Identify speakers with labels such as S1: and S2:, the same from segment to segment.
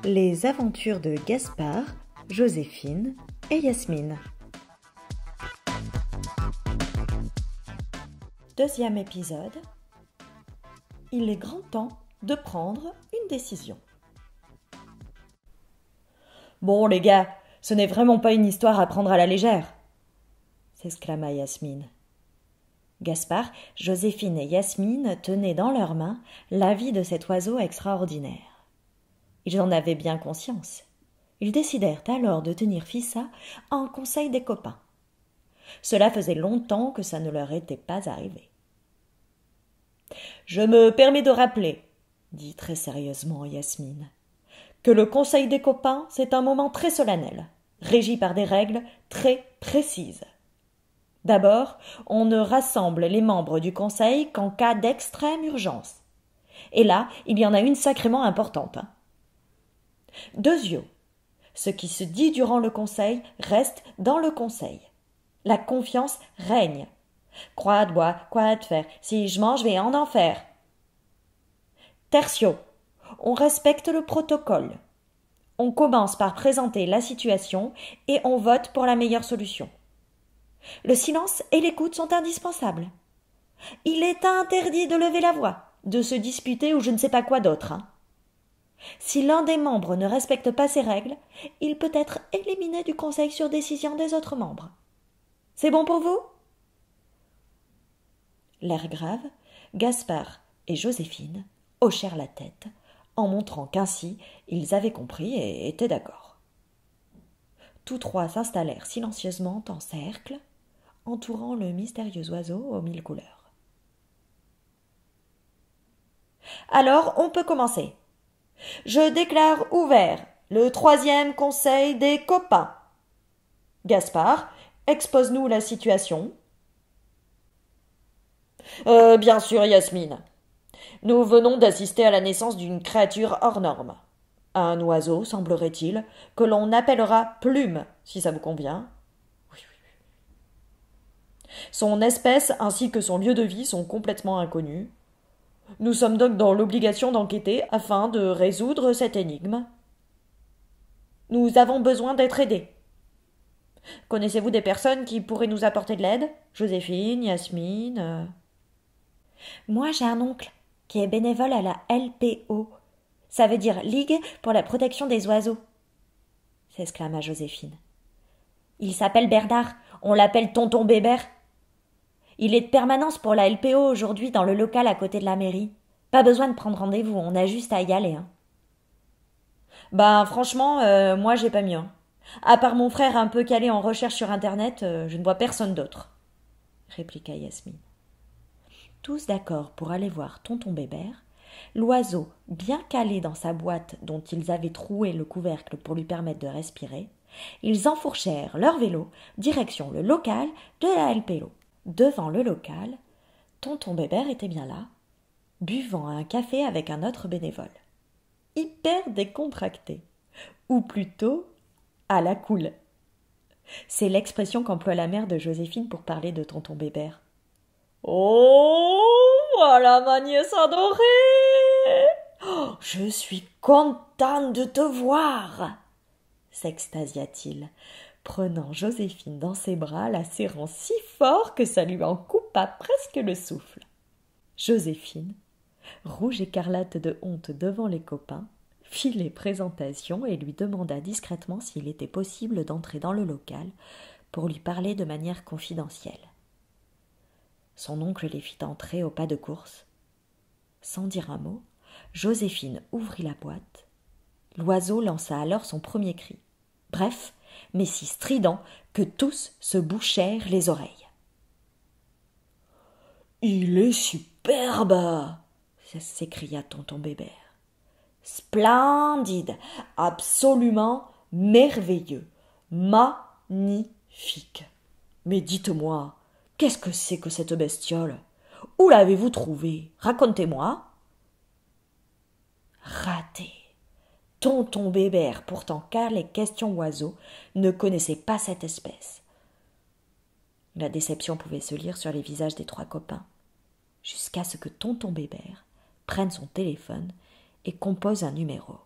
S1: Les aventures de Gaspard, Joséphine et Yasmine. Deuxième épisode. Il est grand temps de prendre une décision.
S2: Bon les gars, ce n'est vraiment pas une histoire à prendre à la légère, s'exclama Yasmine.
S1: Gaspard, Joséphine et Yasmine tenaient dans leurs mains la vie de cet oiseau extraordinaire. Ils en avaient bien conscience. Ils décidèrent alors de tenir Fissa en conseil des copains. Cela faisait longtemps que ça ne leur était pas arrivé.
S2: « Je me permets de rappeler, dit très sérieusement Yasmine, que le conseil des copains, c'est un moment très solennel, régi par des règles très précises. D'abord, on ne rassemble les membres du conseil qu'en cas d'extrême urgence. Et là, il y en a une sacrément importante. Deuxièmement, ce qui se dit durant le conseil reste dans le conseil. La confiance règne. Quoi de bois, quoi de fer, si je mange, je vais en enfer. Tertio, on respecte le protocole. On commence par présenter la situation et on vote pour la meilleure solution. Le silence et l'écoute sont indispensables. Il est interdit de lever la voix, de se disputer ou je ne sais pas quoi d'autre. Si l'un des membres ne respecte pas ces règles, il peut être éliminé du conseil sur décision des autres membres. C'est bon pour vous ?
S1: L'air grave, Gaspard et Joséphine hochèrent la tête, en montrant qu'ainsi ils avaient compris et étaient d'accord. Tous trois s'installèrent silencieusement en cercle, entourant le mystérieux oiseau aux mille couleurs.
S2: Alors, on peut commencer. Je déclare ouvert le 3e conseil des copains. Gaspard, expose-nous la situation. Bien sûr, Yasmine. Nous venons d'assister à la naissance d'une créature hors norme. Un oiseau, semblerait-il, que l'on appellera Plume, si ça vous convient. Oui. Son espèce ainsi que son lieu de vie sont complètement inconnus. Nous sommes donc dans l'obligation d'enquêter afin de résoudre cette énigme. Nous avons besoin d'être aidés. Connaissez-vous des personnes qui pourraient nous apporter de l'aide ? Joséphine, Yasmine…
S1: Moi, j'ai un oncle qui est bénévole à la LPO. Ça veut dire Ligue pour la protection des oiseaux, s'exclama Joséphine.
S2: Il s'appelle Bernard, on l'appelle Tonton Bébert. Il est de permanence pour la LPO aujourd'hui dans le local à côté de la mairie. Pas besoin de prendre rendez-vous, on a juste à y aller. Franchement, moi j'ai pas mieux. À part mon frère un peu calé en recherche sur internet, je ne vois personne d'autre, répliqua Yasmine.
S1: Tous d'accord pour aller voir Tonton Bébert, l'oiseau, bien calé dans sa boîte dont ils avaient troué le couvercle pour lui permettre de respirer, ils enfourchèrent leur vélo, direction le local de la LPO. Devant le local, Tonton Bébert était bien là, buvant un café avec un autre bénévole. Hyper décontracté, ou plutôt à la cool. C'est l'expression qu'emploie la mère de Joséphine pour parler de Tonton Bébert.
S2: Oh, voilà ma nièce adorée! Oh, je suis contente de te voir, s'extasia-t-il, prenant Joséphine dans ses bras, la serrant si fort que ça lui en coupa presque le souffle.
S1: Joséphine, rouge écarlate de honte devant les copains, fit les présentations et lui demanda discrètement s'il était possible d'entrer dans le local pour lui parler de manière confidentielle. Son oncle les fit entrer au pas de course. Sans dire un mot, Joséphine ouvrit la boîte. L'oiseau lança alors son premier cri. Bref, mais si strident que tous se bouchèrent les oreilles.
S2: « Il est superbe !» s'écria Tonton Bébert. « Splendide, absolument merveilleux, magnifique. Mais dites-moi, qu'est-ce que c'est que cette bestiole ? Où l'avez-vous trouvée ? Racontez-moi. » Raté. Tonton Bébert, pourtant calé question oiseau, ne connaissait pas cette espèce.
S1: La déception pouvait se lire sur les visages des trois copains, jusqu'à ce que Tonton Bébert prenne son téléphone et compose un numéro.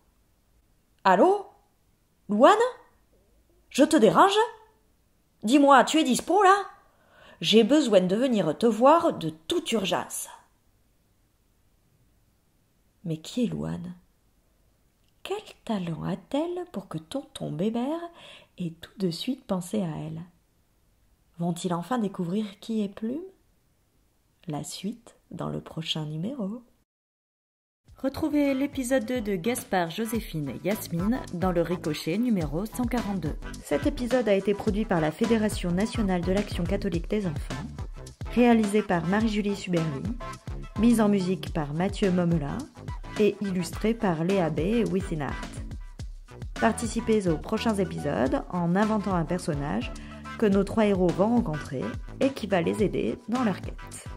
S2: Allô? Louane? Je te dérange? Dis-moi, tu es dispo là? J'ai besoin de venir te voir de toute urgence.
S1: Mais qui est Louane? Quel talent a-t-elle pour que tonton Bébert ait tout de suite pensé à elle? Vont-ils enfin découvrir qui est Plume? La suite dans le prochain numéro. Retrouvez l'épisode 2 de Gaspard, Joséphine et Yasmine dans le Ricochet numéro 142. Cet épisode a été produit par la Fédération nationale de l'action catholique des enfants, réalisé par Marie-Julie Suberly, mise en musique par Mathieu Momela et illustré par Léa B et Wissinart. Participez aux prochains épisodes en inventant un personnage que nos 3 héros vont rencontrer et qui va les aider dans leur quête.